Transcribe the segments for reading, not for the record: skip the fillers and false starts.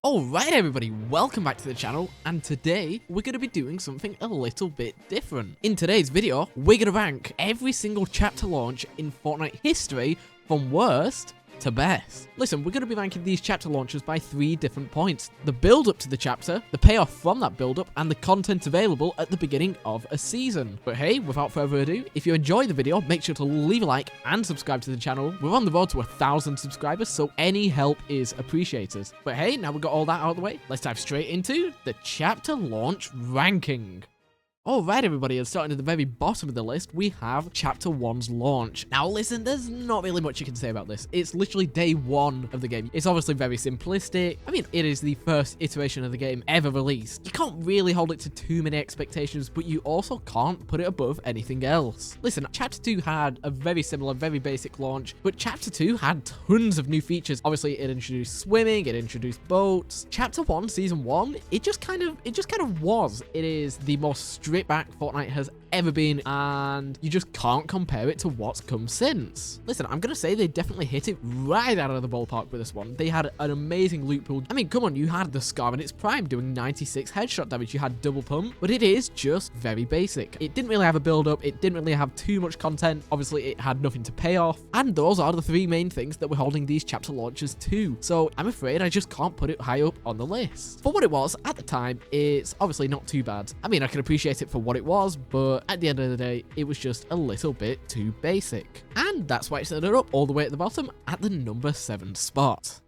Alright everybody, welcome back to the channel, and today we're going to be doing something a little bit different. In today's video, we're going to rank every single chapter launch in Fortnite history from worst to best. Listen, we're going to be ranking these chapter launches by 3 different points: the build up to the chapter, the payoff from that build up, and the content available at the beginning of a season. But hey, without further ado, if you enjoy the video, make sure to leave a like and subscribe to the channel. We're on the road to 1,000 subscribers, so any help is appreciated. But hey, now we've got all that out of the way, let's dive straight into the chapter launch ranking. Alright everybody, and starting at the very bottom of the list, we have Chapter 1's launch. Now listen, there's not really much you can say about this. It's literally day 1 of the game. It's obviously very simplistic. I mean, it is the first iteration of the game ever released. You can't really hold it to too many expectations, but you also can't put it above anything else. Listen, Chapter 2 had a very similar, very basic launch, but Chapter 2 had tons of new features. Obviously, it introduced swimming, it introduced boats. Chapter 1, Season 1, it just kind of was. It is the most stripped back Fortnite has ever been, and you just can't compare it to what's come since. Listen, I'm gonna say they definitely hit it right out of the ballpark with this one. They had an amazing loot pool. I mean, come on, you had the Scar in its prime doing 96 headshot damage, you had double pump, but it is just very basic. It didn't really have a build up, it didn't really have too much content, obviously it had nothing to pay off, and those are the 3 main things that we're holding these chapter launches to. So I'm afraid I just can't put it high up on the list. For what it was at the time, it's obviously not too bad. I mean, I can appreciate it for what it was, but at the end of the day, it was just a little bit too basic. And that's why it's ended up all the way at the bottom at the number 7 spot.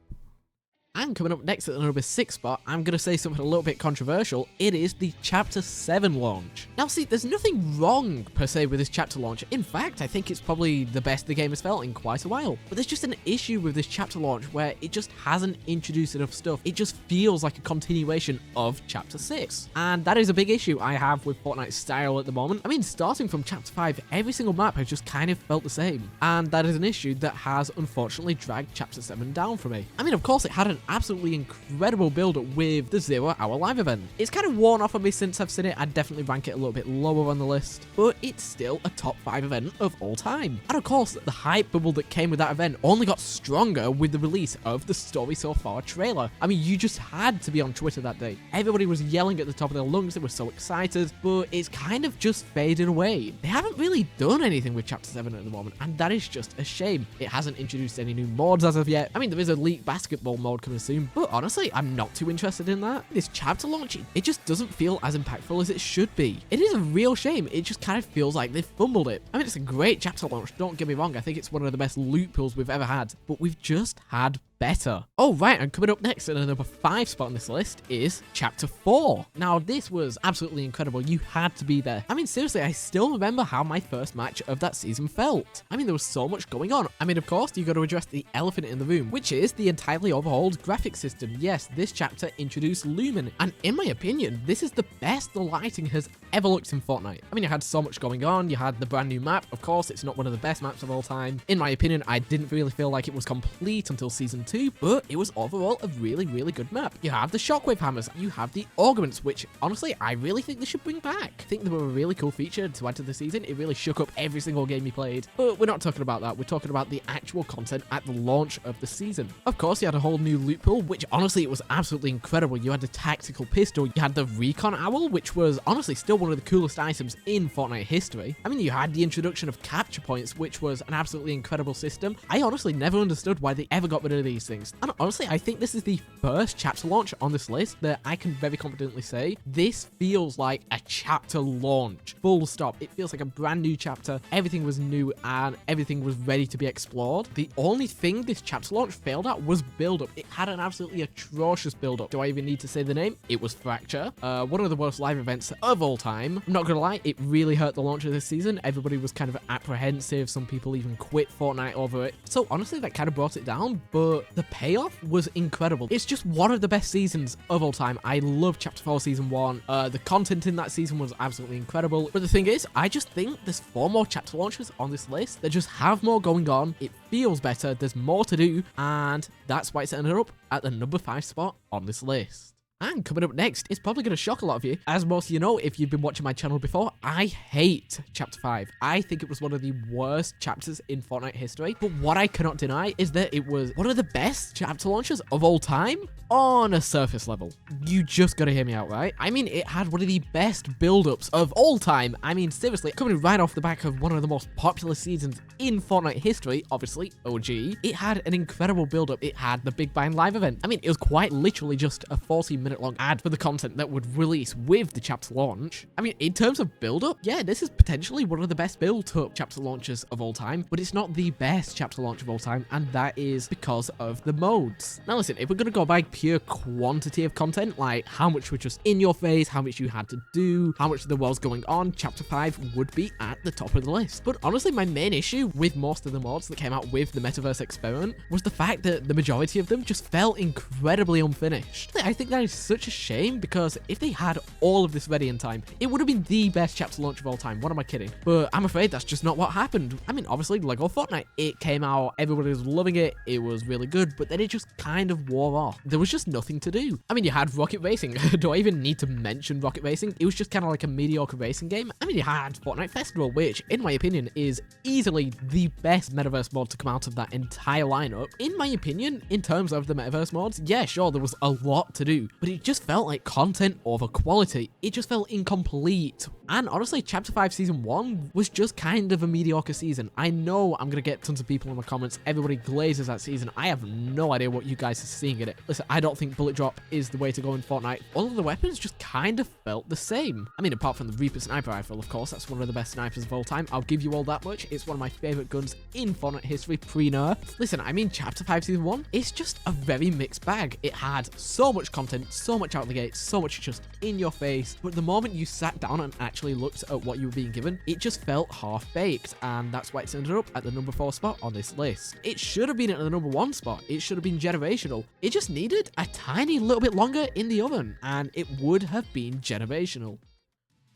And coming up next at the number 6 spot, I'm going to say something a little bit controversial. It is the Chapter 7 launch. Now see, there's nothing wrong per se with this chapter launch. In fact, I think it's probably the best the game has felt in quite a while. But there's just an issue with this chapter launch where it just hasn't introduced enough stuff. It just feels like a continuation of Chapter 6. And that is a big issue I have with Fortnite's style at the moment. I mean, starting from Chapter 5, every single map has just kind of felt the same. And that is an issue that has unfortunately dragged Chapter 7 down for me. I mean, of course, it had an absolutely incredible build-up with the 0 hour live event. It's kind of worn off on me since I've seen it. I'd definitely rank it a little bit lower on the list, but it's still a top 5 event of all time. And of course, the hype bubble that came with that event only got stronger with the release of the Story So Far trailer. I mean, you just had to be on Twitter that day. Everybody was yelling at the top of their lungs. They were so excited, but it's kind of just faded away. They haven't really done anything with Chapter 7 at the moment, and that is just a shame. It hasn't introduced any new mods as of yet. I mean, there is a Elite Basketball mode coming soon, but honestly, I'm not too interested in that. This chapter launch, it just doesn't feel as impactful as it should be. It is a real shame. It just kind of feels like they've fumbled it. I mean, it's a great chapter launch, don't get me wrong. I think it's one of the best loot pools we've ever had, but we've just had better. Oh right, and coming up next at the number 5 spot on this list is Chapter 4. Now this was absolutely incredible. You had to be there. I mean, seriously, I still remember how my first match of that season felt. I mean, there was so much going on. I mean, of course, you got to address the elephant in the room, which is the entirely overhauled graphics system. Yes, this chapter introduced Lumen, and in my opinion, this is the best the lighting has ever looked in Fortnite. I mean, you had so much going on. You had the brand new map. Of course, it's not one of the best maps of all time. In my opinion, I didn't really feel like it was complete until Season 2, but it was overall a really good map. You have the shockwave hammers, you have the augments, which honestly I really think they should bring back. I think they were a really cool feature to add to the season. It really shook up every single game you played, but we're not talking about that. We're talking about the actual content at the launch of the season. Of course, you had a whole new loot pool, which honestly it was absolutely incredible. You had the tactical pistol, you had the recon owl, which was honestly still one of the coolest items in Fortnite history. I mean, you had the introduction of capture points, which was an absolutely incredible system. I honestly never understood why they ever got rid of these things. And honestly, I think this is the first chapter launch on this list that I can very confidently say this feels like a chapter launch. Full stop. It feels like a brand new chapter. Everything was new and everything was ready to be explored. The only thing this chapter launch failed at was build-up. It had an absolutely atrocious build-up. Do I even need to say the name? It was Fracture. One of the worst live events of all time. I'm not gonna lie, it really hurt the launch of this season. Everybody was kind of apprehensive. Some people even quit Fortnite over it. So honestly, that kind of brought it down, but the payoff was incredible. It's just one of the best seasons of all time. I love Chapter 4 Season 1. The content in that season was absolutely incredible. But the thing is, I just think there's 4 more chapter launches on this list that just have more going on. It feels better, there's more to do, and that's why it's ended up at the number 5 spot on this list. And coming up next, it's probably going to shock a lot of you. As most of you know, if you've been watching my channel before, I hate Chapter 5. I think it was one of the worst chapters in Fortnite history. But what I cannot deny is that it was one of the best chapter launches of all time on a surface level. You just got to hear me out, right? I mean, it had one of the best build-ups of all time. I mean, seriously, coming right off the back of one of the most popular seasons in Fortnite history, obviously, OG, it had an incredible build-up. It had the Big Bang Live event. I mean, it was quite literally just a 40-minute long ad for the content that would release with the chapter launch. I mean, in terms of build-up, yeah, this is potentially one of the best built-up chapter launches of all time, but it's not the best chapter launch of all time, and that is because of the modes. Now listen, if we're gonna go by pure quantity of content, like how much was just in your face, how much you had to do, how much there was going on, Chapter 5 would be at the top of the list. But honestly, my main issue with most of the mods that came out with the Metaverse experiment was the fact that the majority of them just felt incredibly unfinished. I think that is such a shame, because if they had all of this ready in time, it would have been the best chapter launch of all time. What am I kidding? But I'm afraid that's just not what happened. I mean, obviously, Lego Fortnite, it came out, everybody was loving it, it was really good, but then it just kind of wore off. There was just nothing to do. I mean, you had Rocket Racing. Do I even need to mention Rocket Racing? It was just kind of like a mediocre racing game. I mean, you had Fortnite Festival, which, in my opinion, is easily the best Metaverse mod to come out of that entire lineup. In my opinion, in terms of the Metaverse mods, yeah, sure, there was a lot to do, but it just felt like content over quality. It just felt incomplete. And honestly, Chapter 5 Season 1 was just kind of a mediocre season. I know I'm gonna get tons of people in the comments. Everybody glazes that season. I have no idea what you guys are seeing in it. Listen, I don't think bullet drop is the way to go in Fortnite. All of the weapons just kind of felt the same. I mean, apart from the Reaper sniper rifle, of course, that's one of the best snipers of all time. I'll give you all that much. It's one of my favorite guns in Fortnite history, pre-nerf. Listen, I mean, Chapter 5 Season 1, it's just a very mixed bag. It had so much content, so much out the gate, so much just in your face, but the moment you sat down and actually looked at what you were being given, it just felt half-baked, and that's why it's ended up at the number 4 spot on this list. It should have been at the number 1 spot. It should have been generational. It just needed a tiny little bit longer in the oven, and it would have been generational.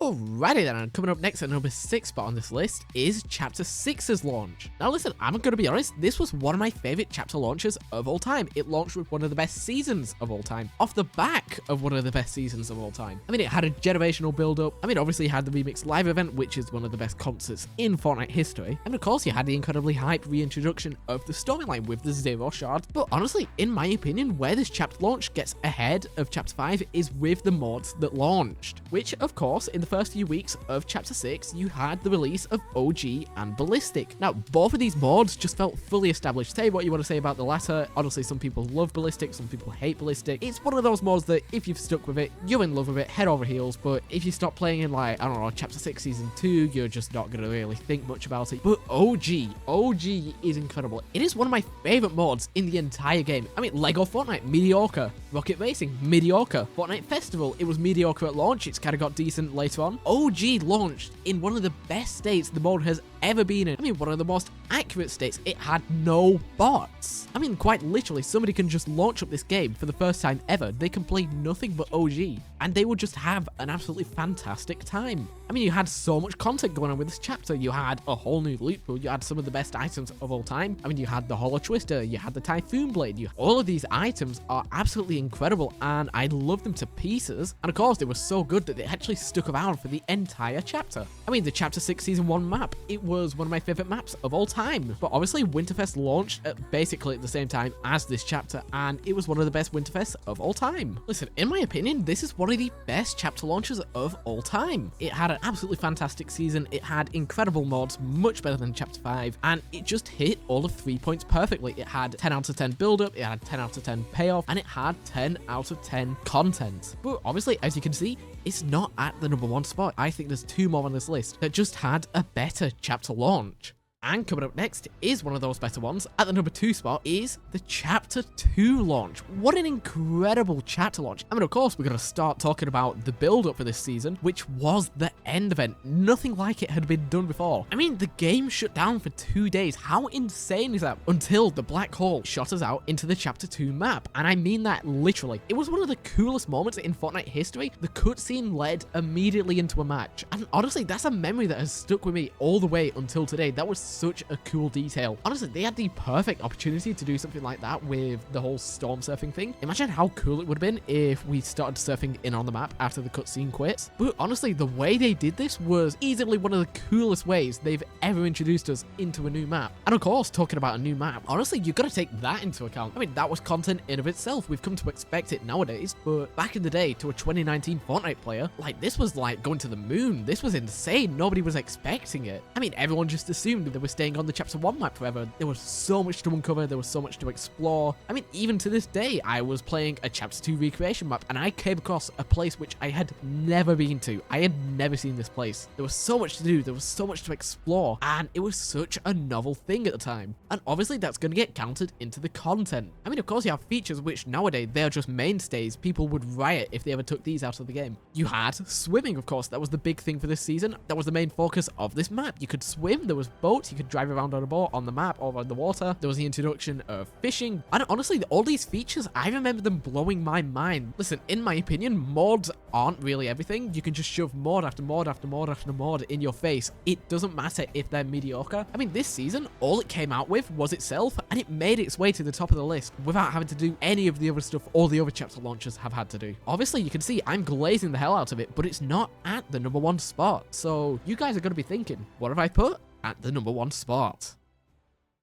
Alrighty then, and coming up next at number 6 spot on this list is Chapter 6's launch. Now listen, I'm gonna be honest, this was one of my favorite chapter launches of all time. It launched with one of the best seasons of all time, off the back of one of the best seasons of all time. I mean, it had a generational build-up. I mean, obviously, it had the Remix Live event, which is one of the best concerts in Fortnite history. And of course, you had the incredibly hype reintroduction of the storyline with the Zero Shard. But honestly, in my opinion, where this chapter launch gets ahead of Chapter 5 is with the mods that launched, which, of course, in the first few weeks of Chapter 6, you had the release of OG and Ballistic. Now, both of these mods just felt fully established. Say what you want to say about the latter. Honestly, some people love Ballistic, some people hate Ballistic. It's one of those mods that if you've stuck with it, you're in love with it, head over heels, but if you stop playing in, like, I don't know, Chapter 6 Season 2, you're just not going to really think much about it. But OG is incredible. It is one of my favorite mods in the entire game. I mean, Lego Fortnite, mediocre. Rocket Racing, mediocre. Fortnite Festival, it was mediocre at launch. It's kind of got decent later on. OG launched in one of the best states the mod has ever been in. I mean, one of the most accurate states. It had no bots. I mean, quite literally, somebody can just launch up this game for the first time ever. They can play nothing but OG, and they would just have an absolutely fantastic time. I mean, you had so much content going on with this chapter. You had a whole new loot pool. You had some of the best items of all time. I mean, you had the Hollow Twister. You had the Typhoon Blade. All of these items are absolutely incredible, and I love them to pieces. And of course, they were so good that they actually stuck around for the entire chapter. I mean, the Chapter 6 Season 1 map, it was one of my favorite maps of all time. But obviously, Winterfest launched at basically at the same time as this chapter, and it was one of the best Winterfests of all time. Listen, in my opinion, this is one of the best chapter launches of all time. It had an absolutely fantastic season. It had incredible mods, much better than Chapter 5, and it just hit all of 3 points perfectly. It had 10 out of 10 build-up, it had 10 out of 10 payoff, and it had 10 out of 10 content. But obviously, as you can see, it's not at the number 1 spot. I think there's 2 more on this list that just had a better chapter launch. And coming up next is one of those better ones. At the number 2 spot is the Chapter 2 launch. What an incredible chapter launch. I mean, of course, we're going to start talking about the build-up for this season, which was the end event. Nothing like it had been done before. I mean, the game shut down for 2 days. How insane is that? Until the black hole shot us out into the Chapter 2 map. And I mean that literally. It was one of the coolest moments in Fortnite history. The cutscene led immediately into a match. And honestly, that's a memory that has stuck with me all the way until today. That was such a cool detail. Honestly, they had the perfect opportunity to do something like that with the whole storm surfing thing. Imagine how cool it would have been if we started surfing in on the map after the cutscene quits. But honestly, the way they did this was easily one of the coolest ways they've ever introduced us into a new map. And of course, talking about a new map, honestly, you've got to take that into account. I mean, that was content in of itself. We've come to expect it nowadays, but back in the day, to a 2019 Fortnite player, like, this was like going to the moon. This was insane. Nobody was expecting it. I mean, everyone just assumed that they were staying on the Chapter 1 map forever. There was so much to uncover. There was so much to explore. I mean, even to this day, I was playing a Chapter 2 recreation map, and I came across a place which I had never been to. I had never seen this place. There was so much to do. There was so much to explore, and it was such a novel thing at the time. And obviously, that's going to get counted into the content. I mean, of course, you have features which nowadays, they're just mainstays. People would riot if they ever took these out of the game. You had swimming, of course. That was the big thing for this season. That was the main focus of this map. You could swim. There was boats. You could drive around on a boat on the map or on the water. There was the introduction of fishing. And honestly, all these features, I remember them blowing my mind. Listen, in my opinion, mods aren't really everything. You can just shove mod after mod after mod after mod in your face. It doesn't matter if they're mediocre. I mean, this season, all it came out with was itself, and it made its way to the top of the list without having to do any of the other stuff all the other chapter launchers have had to do. Obviously, you can see I'm glazing the hell out of it, but it's not at the #1 spot. So you guys are going to be thinking, what have I put at the #1 spot?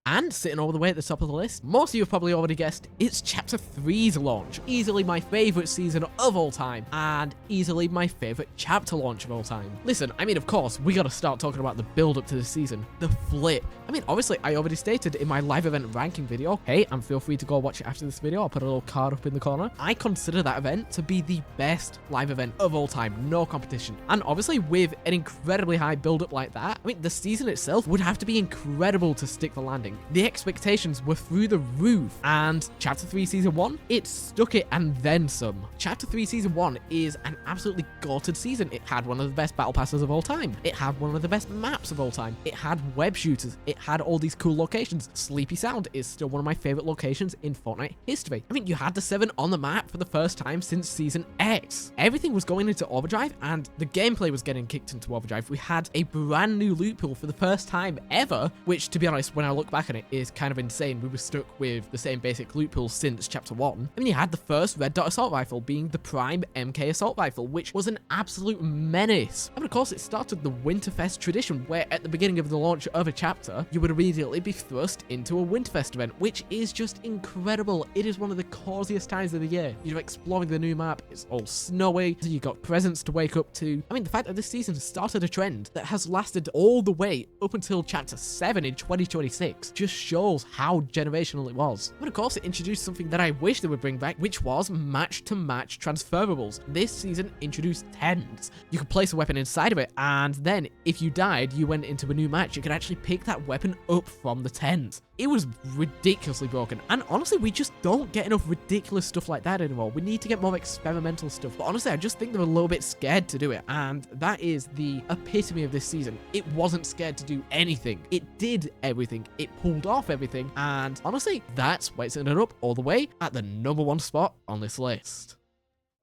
And sitting all the way at the top of the list, most of you have probably already guessed, it's Chapter 3's launch. Easily my favorite season of all time, and easily my favorite chapter launch of all time. Listen, I mean, of course, we gotta start talking about the build up to this season. The flip. I mean, obviously, I already stated in my live event ranking video, hey, and feel free to go watch it after this video. I'll put a little card up in the corner. I consider that event to be the best live event of all time. No competition. And obviously, with an incredibly high build up like that, I mean, the season itself would have to be incredible to stick the landing. The expectations were through the roof, and Chapter 3 Season 1, it stuck it and then some. Chapter 3 Season 1 is an absolutely gorgeous season. It had one of the best battle passes of all time. It had one of the best maps of all time. It had web shooters. It had all these cool locations. Sleepy Sound is still one of my favorite locations in Fortnite history. I mean, you had the 7 on the map for the first time since Season X. Everything was going into overdrive, and the gameplay was getting kicked into overdrive. We had a brand new loot pool for the first time ever, which, to be honest, when I look back on it, is kind of insane. We were stuck with the same basic loot pool since Chapter 1. I mean, you had the first red dot assault rifle being the prime MK assault rifle, which was an absolute menace. And of course, it started the Winterfest tradition, where at the beginning of the launch of a chapter, you would immediately be thrust into a Winterfest event, which is just incredible. It is one of the coziest times of the year. You're exploring the new map. It's all snowy. You got presents to wake up to. I mean, the fact that this season started a trend that has lasted all the way up until Chapter 7 in 2026 just shows how generational it was. But of course, it introduced something that I wish they would bring back, which was match-to-match transferables. This season introduced tents. You could place a weapon inside of it, and then if you died, you went into a new match, you could actually pick that weapon up from the tent. It was ridiculously broken, and honestly, we just don't get enough ridiculous stuff like that anymore. We need to get more experimental stuff, but honestly, I just think they're a little bit scared to do it, and that is the epitome of this season. It wasn't scared to do anything. It did everything. It pulled off everything, and honestly, that's why it's ended up all the way at the #1 spot on this list.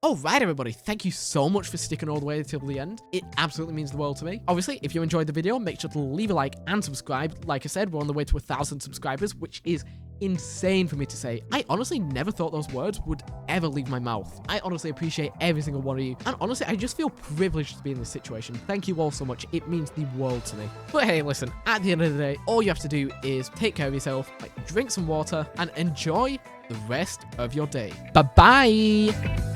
Alright everybody, thank you so much for sticking all the way till the end. It absolutely means the world to me. Obviously, if you enjoyed the video, make sure to leave a like and subscribe. Like I said, we're on the way to 1,000 subscribers, which is insane for me to say. I honestly never thought those words would ever leave my mouth. I honestly appreciate every single one of you, and honestly, I just feel privileged to be in this situation. Thank you all so much. It means the world to me. But hey, listen, at the end of the day, all you have to do is take care of yourself, like drink some water, and enjoy the rest of your day. Bye-bye!